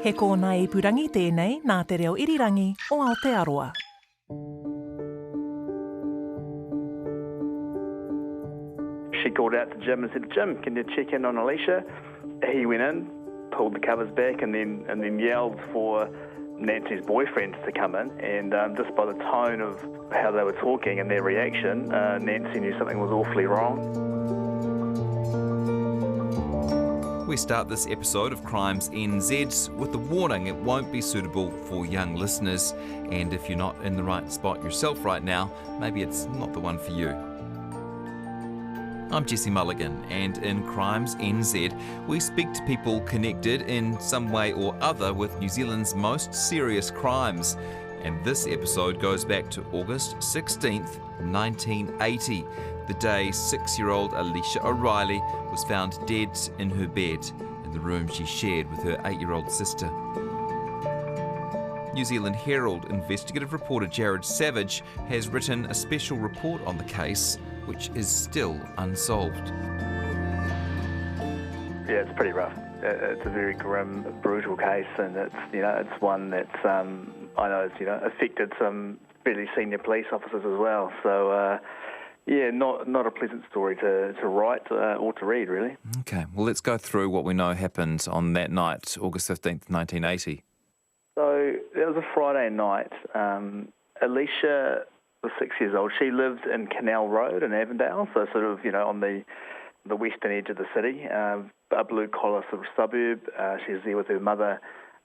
He kōna ipurangi tēnei nā te reo irirangi o Aotearoa. She called out to Jim and said, "Jim, can you check in on Alicia?" He went in, pulled the covers back, and then yelled for Nancy's boyfriend to come in. And just by the tone of how they were talking and their reaction, Nancy knew something was awfully wrong. We start this episode of Crimes NZ with the warning it won't be suitable for young listeners, and if you're not in the right spot yourself right now, maybe it's not the one for you. I'm Jesse Mulligan, and in Crimes NZ, we speak to people connected in some way or other with New Zealand's most serious crimes. And this episode goes back to August 16th, 1980, the day 6-year-old Alicia O'Reilly was found dead in her bed in the room she shared with her 8-year-old sister. New Zealand Herald investigative reporter Jared Savage has written a special report on the case, which is still unsolved. Yeah, it's pretty rough. It's a very grim, brutal case, and it's one that's I know it's affected some fairly senior police officers as well. So not a pleasant story to write or to read, really. Okay, well, let's go through what we know happened on that night, August 15th, 1980. So it was a Friday night. Alicia was 6 years old. She lived in Canal Road in Avondale, so sort of on the western edge of the city, a blue-collar sort of suburb. She was there with her mother,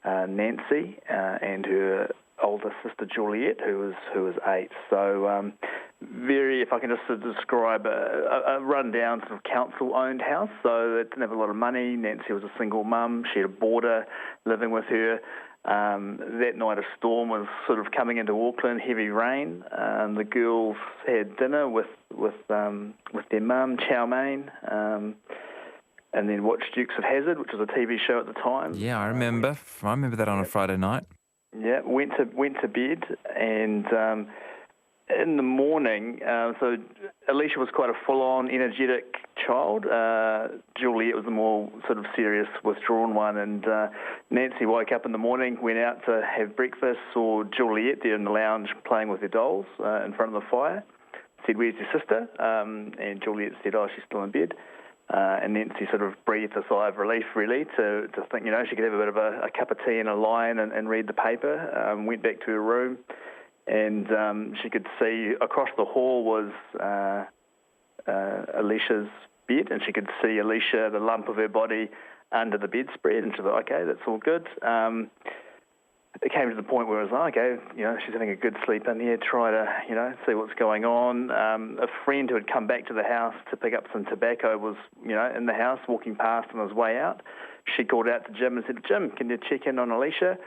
Nancy, and her older sister, Juliet, who was 8. So very, if I can just sort of describe a run-down sort of council-owned house. So it didn't have a lot of money. Nancy was a single mum. She had a boarder living with her. That night a storm was sort of coming into Auckland, heavy rain. The girls had dinner with their mum, chow mein, and then watched Dukes of Hazzard, which was a TV show at the time. Yeah, I remember that on a Friday night. Yeah, went to bed, and in the morning, so Alicia was quite a full-on, energetic child. Juliet was a more sort of serious, withdrawn one, and Nancy woke up in the morning, went out to have breakfast, saw Juliet there in the lounge playing with her dolls in front of the fire, said, "Where's your sister?" And Juliet said, "Oh, she's still in bed." And Nancy sort of breathed a sigh of relief, really, to think, she could have a bit of a cup of tea and a line and read the paper. Went back to her room, and she could see across the hall was Alicia's bed, and she could see Alicia, the lump of her body, under the bedspread, and she thought, okay, that's all good. It came to the point where it was like, okay, she's having a good sleep in here, try to, see what's going on. A friend who had come back to the house to pick up some tobacco was, in the house, walking past on his way out. She called out to Jim and said, "Jim, can you check in on Alicia?"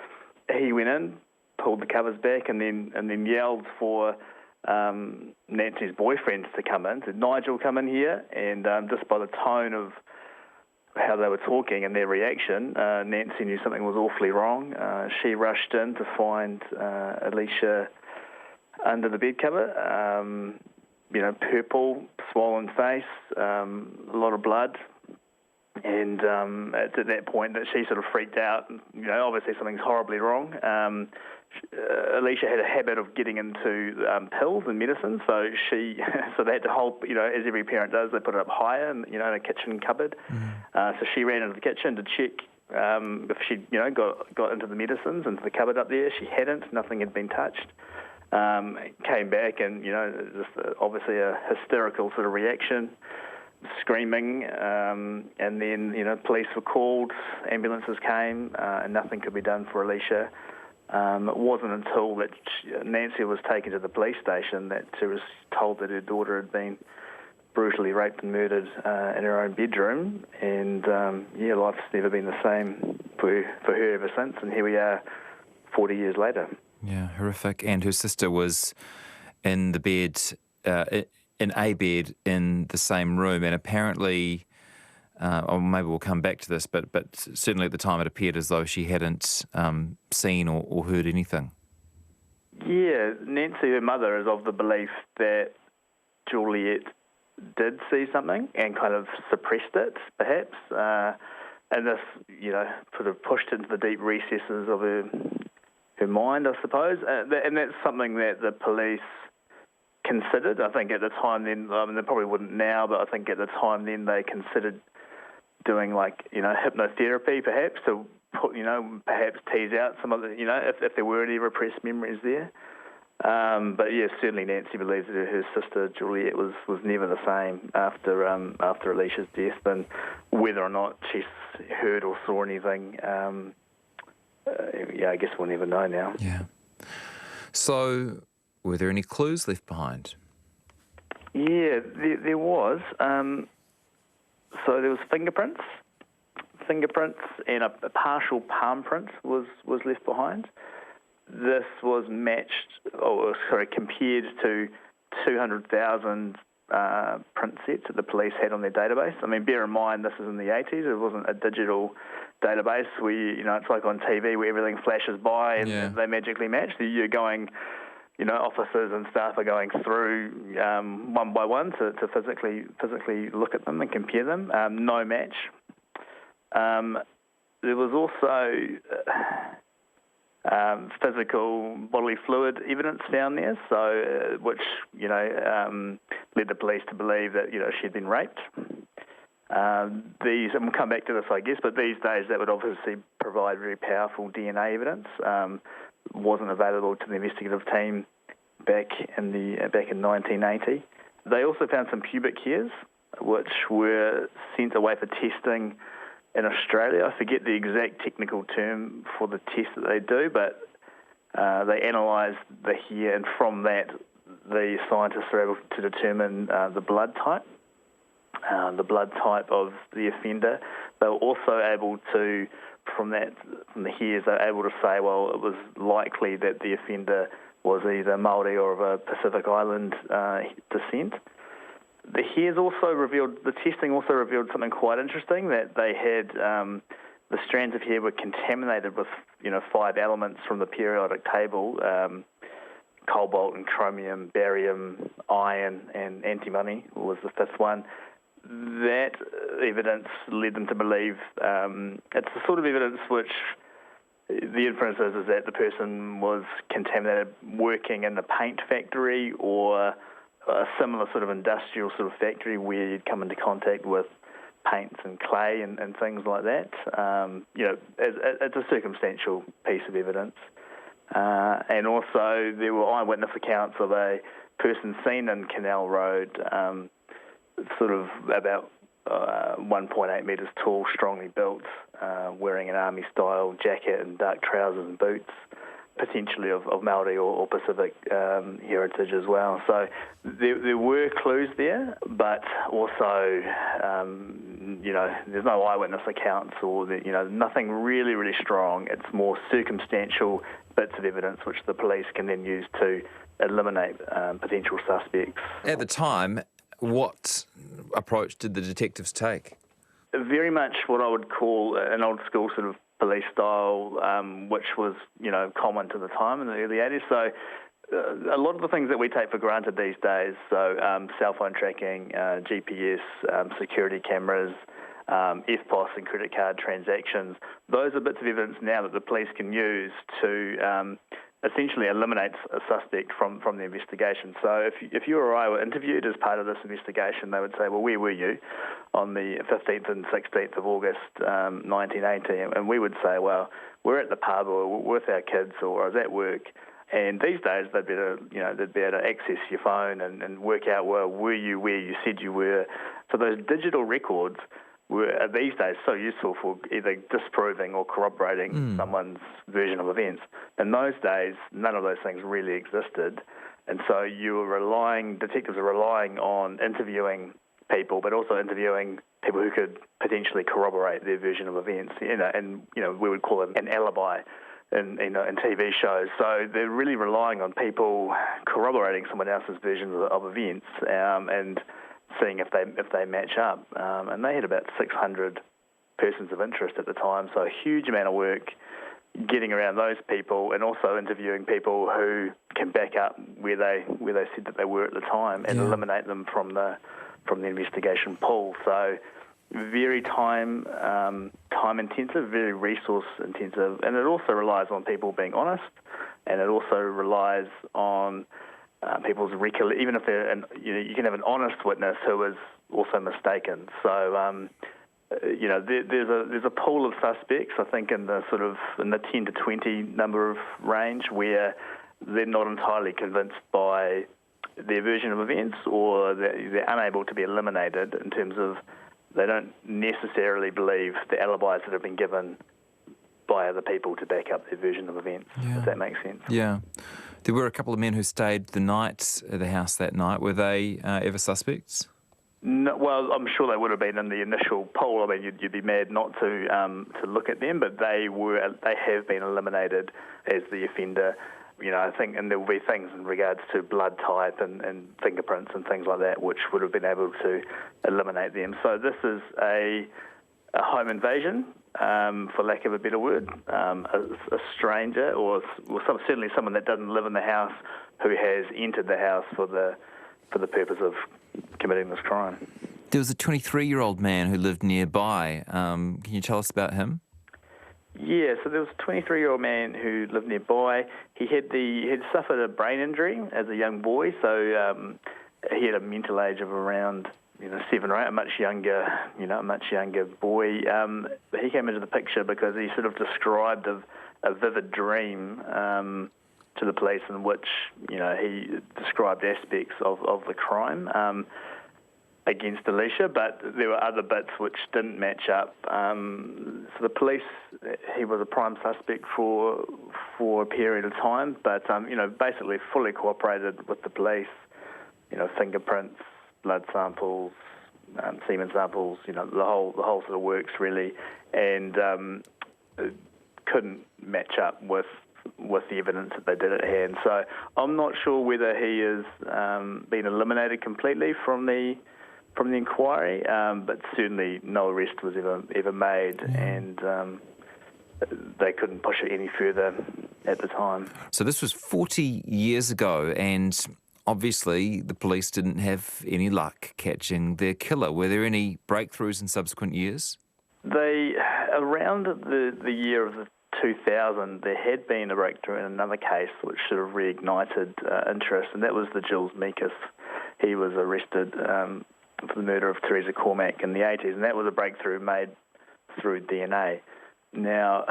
He went in, pulled the covers back, and then yelled for Nancy's boyfriend to come in, said, "Nigel, come in here." And just by the tone of how they were talking and their reaction, Nancy knew something was awfully wrong. She rushed in to find Alicia under the bed cover, purple, swollen face, a lot of blood. And it's at that point that she sort of freaked out. Obviously something's horribly wrong. Alicia had a habit of getting into pills and medicine, so they had to hold, as every parent does, they put it up higher, in a kitchen cupboard. So she ran into the kitchen to check if she'd, got into the medicines, into the cupboard up there. She hadn't. Nothing had been touched. Came back and, just obviously a hysterical sort of reaction, screaming, and then, police were called, ambulances came, and nothing could be done for Alicia. It wasn't until that Nancy was taken to the police station that she was told that her daughter had been brutally raped and murdered in her own bedroom, and life's never been the same for her ever since, and here we are 40 years later. Yeah, horrific. And her sister was in the bed, in a bed in the same room, and apparently, or maybe we'll come back to this, but certainly at the time it appeared as though she hadn't seen or heard anything. Yeah, Nancy, her mother, is of the belief that Juliet did see something and kind of suppressed it, perhaps. and this, sort of pushed into the deep recesses of her mind, I suppose. And that's something that the police considered. I think at the time then, they probably wouldn't now, but I think at the time then they considered doing hypnotherapy perhaps to put, perhaps tease out some of the, if there were any repressed memories there. But yeah, certainly Nancy believes that her sister Juliet was never the same after Alicia's death, and whether or not she heard or saw anything, I guess we'll never know now. Yeah. So, were there any clues left behind? Yeah, there was. So there was fingerprints, and a partial palm print was left behind. This was compared to 200,000 print sets that the police had on their database. I mean, bear in mind, this is in the 80s. It wasn't a digital database where, it's like on TV where everything flashes by and they magically match. You're going, officers and staff are going through one by one to physically look at them and compare them. No match. There was also physical bodily fluid evidence found there, so which led the police to believe that she'd been raped. And we'll come back to this, I guess, but these days that would obviously provide very powerful DNA evidence. Wasn't available to the investigative team back in 1980. They also found some pubic hairs, which were sent away for testing in Australia. I forget the exact technical term for the test that they do, but they analysed the hair, and from that, the scientists were able to determine the blood type of the offender. They were also able to, from the hairs, they were able to say, well, it was likely that the offender was either Māori or of a Pacific Island descent. The testing also revealed something quite interesting, that they had, the strands of hair were contaminated with, 5 elements from the periodic table, cobalt and chromium, barium, iron, and antimony was the 5th one. That evidence led them to believe it's the sort of evidence which the inference is that the person was contaminated working in the paint factory or a similar sort of industrial sort of factory where you'd come into contact with paints and clay and things like that. It's a circumstantial piece of evidence. And also there were eyewitness accounts of a person seen in Canal Road, sort of about 1.8 metres tall, strongly built, wearing an army-style jacket and dark trousers and boots, potentially of Māori or Pacific heritage as well. So there were clues there, but also, there's no eyewitness accounts or, nothing really, really strong. It's more circumstantial bits of evidence which the police can then use to eliminate potential suspects. At the time, what approach did the detectives take? Very much what I would call an old school sort of police style, which was, common to the time in the early 80s. So a lot of the things that we take for granted these days, so cell phone tracking, GPS, security cameras, FPOS and credit card transactions, those are bits of evidence now that the police can use to essentially eliminates a suspect from the investigation. So if you or I were interviewed as part of this investigation, they would say, well, where were you on the 15th and 16th of August 1980? And we would say, well, we're at the pub or we're with our kids or I was at work. And these days they'd be able to access your phone and work out, well, were you where you said you were? So those digital records are these days so useful for either disproving or corroborating someone's version of events. In those days, none of those things really existed, and so detectives are relying on interviewing people, but also interviewing people who could potentially corroborate their version of events. And we would call it an alibi in TV shows. So they're really relying on people corroborating someone else's version of events, and seeing if they match up. And they had about 600 persons of interest at the time, so a huge amount of work getting around those people and also interviewing people who can back up where they said that they were at the time and eliminate them from the investigation pool. So very time intensive, very resource intensive, and it also relies on people being honest, and it also relies on people's recollection. Even if you can have an honest witness who is also mistaken. So there's a pool of suspects, I think, in the 10 to 20 number of range, where they're not entirely convinced by their version of events, or they're unable to be eliminated in terms of they don't necessarily believe the alibis that have been given by other people to back up their version of events, if that makes sense. Yeah. There were a couple of men who stayed the night at the house that night. Were they ever suspects? No, well, I'm sure they would have been in the initial poll. I mean, you'd be mad not to look at them, but they have been eliminated as the offender. I think, and there will be things in regards to blood type and fingerprints and things like that, which would have been able to eliminate them. So this is a home invasion, for lack of a better word, a stranger or certainly someone that doesn't live in the house who has entered the house for the purpose of committing this crime. There was a 23-year-old man who lived nearby. Can you tell us about him? Yeah, so there was a 23-year-old man who lived nearby. He had suffered a brain injury as a young boy, so he had a mental age of around 7 or 8, a much younger boy. He came into the picture because he sort of described a vivid dream to the police in which he described aspects of the crime against Alicia, but there were other bits which didn't match up. So the police, he was a prime suspect for a period of time, but basically fully cooperated with the police. Fingerprints, blood samples, semen samples, the whole sort of works really, and couldn't match up with the evidence that they did at hand. So I'm not sure whether he has been eliminated completely from the inquiry, but certainly no arrest was ever made, and they couldn't push it any further at the time. So this was 40 years ago, and obviously the police didn't have any luck catching their killer. Were there any breakthroughs in subsequent years? Around the year of 2000, there had been a breakthrough in another case which sort of reignited interest, and that was the Jules Meekus. He was arrested for the murder of Teresa Cormack in the 80s, and that was a breakthrough made through DNA. Now,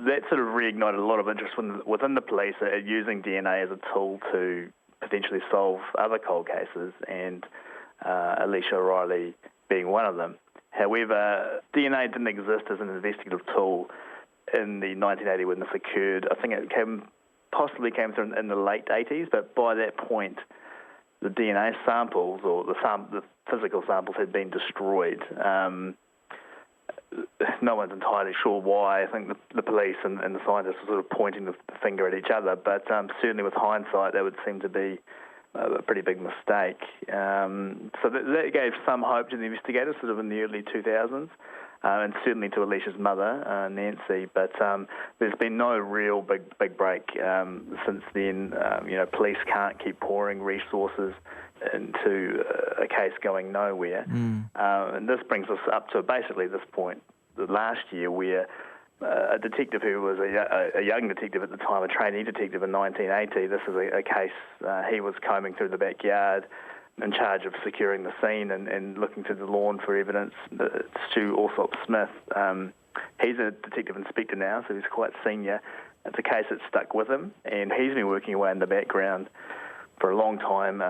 that sort of reignited a lot of interest within the police at using DNA as a tool to potentially solve other cold cases, and Alicia O'Reilly being one of them. However, DNA didn't exist as an investigative tool in the 1980 when this occurred. I think it possibly came through in the late 80s, but by that point, the DNA samples or the physical samples had been destroyed. No one's entirely sure why. I think the police and the scientists were sort of pointing the finger at each other, but certainly with hindsight, that would seem to be a pretty big mistake. So that gave some hope to the investigators sort of in the early 2000s. And certainly to Alicia's mother, Nancy, but there's been no real big break since then. Police can't keep pouring resources into a case going nowhere. And this brings us up to basically this point, the last year, where a detective who was a young detective at the time, a trainee detective in 1980, this is a case, he was combing through the backyard in charge of securing the scene and looking through the lawn for evidence. Stu Alsop-Smith, he's a detective inspector now, so he's quite senior. It's a case that stuck with him, and he's been working away in the background for a long time,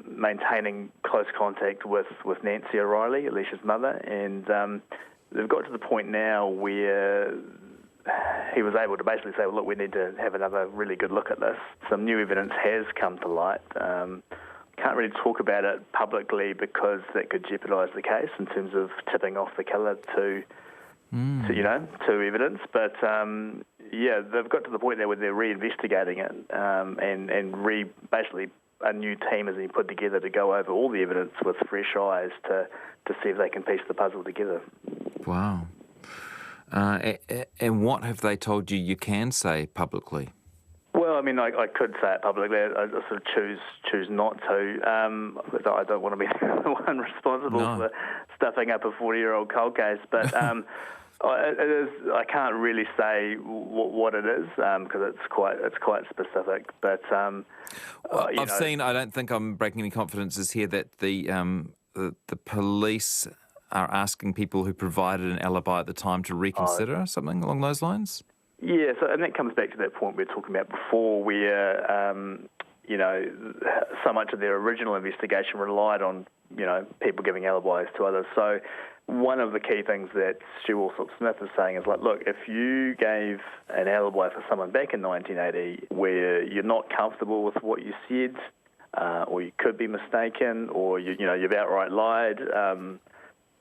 maintaining close contact with Nancy O'Reilly, Alicia's mother, and they've got to the point now where he was able to basically say, well, look, we need to have another really good look at this. Some new evidence has come to light. Can't really talk about it publicly because that could jeopardise the case in terms of tipping off the killer to evidence. But they've got to the point there where they're reinvestigating it, and basically a new team has been put together to go over all the evidence with fresh eyes to see if they can piece the puzzle together. Wow. And what have they told you can say publicly? Well, Well, I mean, I could say it publicly. I sort of choose not to. I don't want to be the one responsible for stuffing up a 40-year-old cold case. But I can't really say what it is because it's quite specific. But I've seen. I don't think I'm breaking any confidences here that the police are asking people who provided an alibi at the time to reconsider something along those lines. Yeah, and that comes back to that point we were talking about before, where so much of their original investigation relied on people giving alibis to others. So one of the key things that Stu Alsop-Smith is saying is like, look, if you gave an alibi for someone back in 1980 where you're not comfortable with what you said, or you could be mistaken, or you've outright lied,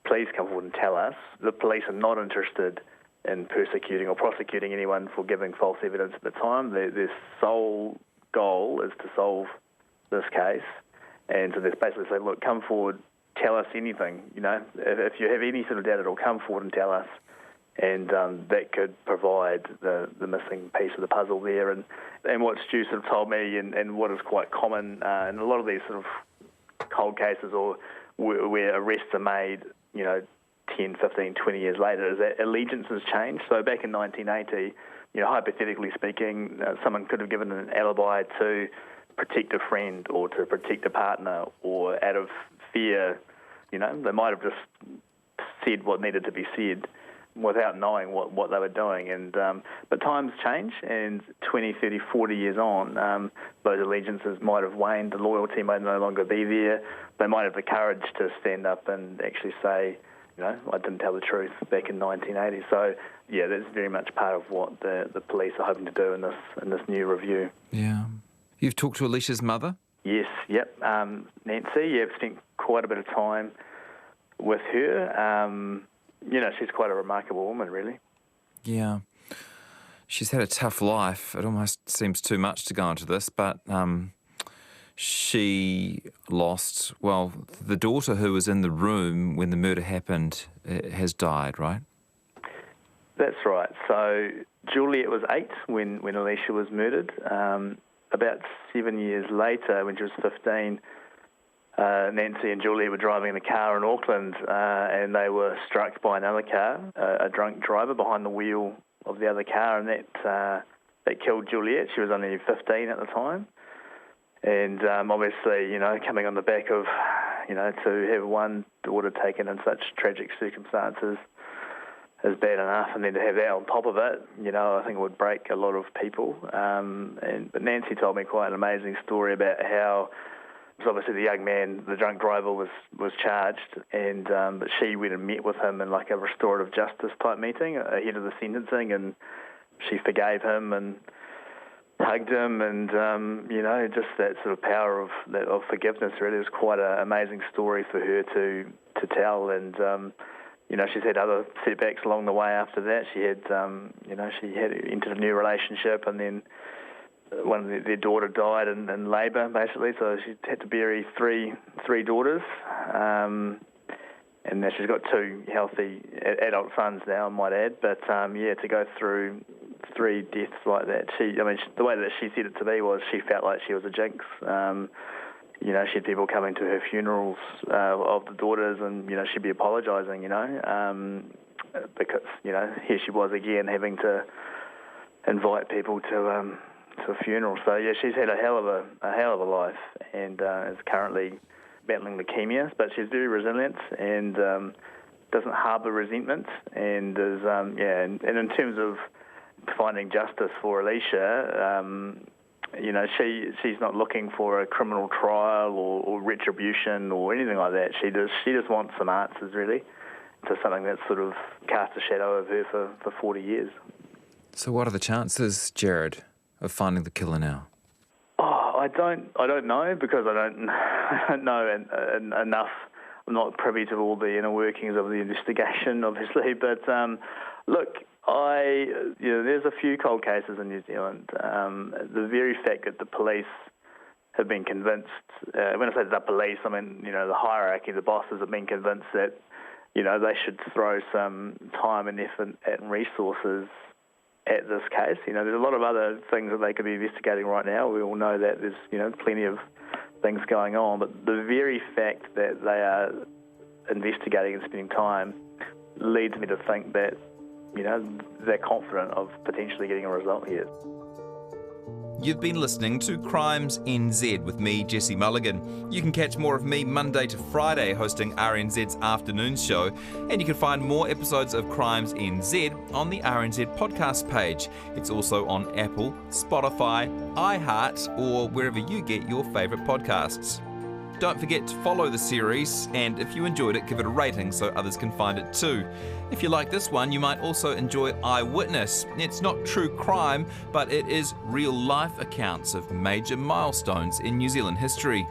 please come forward and tell us. The police are not interested in persecuting or prosecuting anyone for giving false evidence at the time. Their sole goal is to solve this case. And so they're basically saying, look, come forward, tell us anything. If you have any sort of doubt at all, come forward and tell us. And that could provide the missing piece of the puzzle there. And what Stu sort of told me and what is quite common in a lot of these sort of cold cases or where arrests are made, 10, 15, 20 years later, is that allegiances change. So back in 1980, hypothetically speaking, someone could have given an alibi to protect a friend or to protect a partner, or out of fear, they might have just said what needed to be said without knowing what they were doing. And but times change, and 20, 30, 40 years on, those allegiances might have waned, the loyalty might no longer be there. They might have the courage to stand up and actually say, I didn't tell the truth back in 1980. So, yeah, that's very much part of what the police are hoping to do in this new review. Yeah. You've talked to Alicia's mother? Yes, yep. Nancy, I've spent quite a bit of time with her. She's quite a remarkable woman, really. Yeah. She's had a tough life. It almost seems too much to go into this, but she lost, the daughter who was in the room when the murder happened has died, right? That's right. So Juliet was 8 when Alicia was murdered. About 7 years later, when she was 15, Nancy and Juliet were driving in a car in Auckland and they were struck by another car, a drunk driver behind the wheel of the other car, and that killed Juliet. She was only 15 at the time. And obviously, coming on the back of, to have one daughter taken in such tragic circumstances is bad enough, and then to have that on top of it, I think it would break a lot of people. But Nancy told me quite an amazing story about how, obviously the young man, the drunk driver, was charged, and but she went and met with him in like a restorative justice type meeting ahead of the sentencing, and she forgave him and hugged him, and just that sort of power of forgiveness really was quite an amazing story for her to tell. And she's had other setbacks along the way after that. She had she had entered a new relationship, and then their daughter died in labour basically, so she had to bury three daughters. And now she's got 2 healthy adult sons now, I might add. But to go through 3 deaths like that, the way that she said it to me was she felt like she was a jinx. She had people coming to her funerals of the daughters, and she'd be apologising, because here she was again having to invite people to a funeral. So yeah, she's had a hell of a life, and is currently battling leukemia, but she's very resilient and doesn't harbour resentment, and is and in terms of finding justice for Alicia, she's not looking for a criminal trial or retribution or anything like that. She just wants some answers really to something that's sort of cast a shadow over her for 40 years. So what are the chances, Jared, of finding the killer now? I don't know, because I don't know enough. I'm not privy to all the inner workings of the investigation, obviously. But look, there's a few cold cases in New Zealand. The very fact that the police have been convinced, when I say the police, I mean the hierarchy, the bosses have been convinced that they should throw some time and effort and resources at this case. There's a lot of other things that they could be investigating right now. We all know that there's, plenty of things going on, but the very fact that they are investigating and spending time leads me to think that, they're confident of potentially getting a result here. You've been listening to Crimes NZ with me, Jesse Mulligan. You can catch more of me Monday to Friday hosting RNZ's afternoon show, and you can find more episodes of Crimes NZ on the RNZ podcast page. It's also on Apple, Spotify, iHeart, or wherever you get your favourite podcasts. Don't forget to follow the series, and if you enjoyed it, give it a rating so others can find it too. If you like this one, you might also enjoy Eyewitness. It's not true crime, but it is real-life accounts of major milestones in New Zealand history.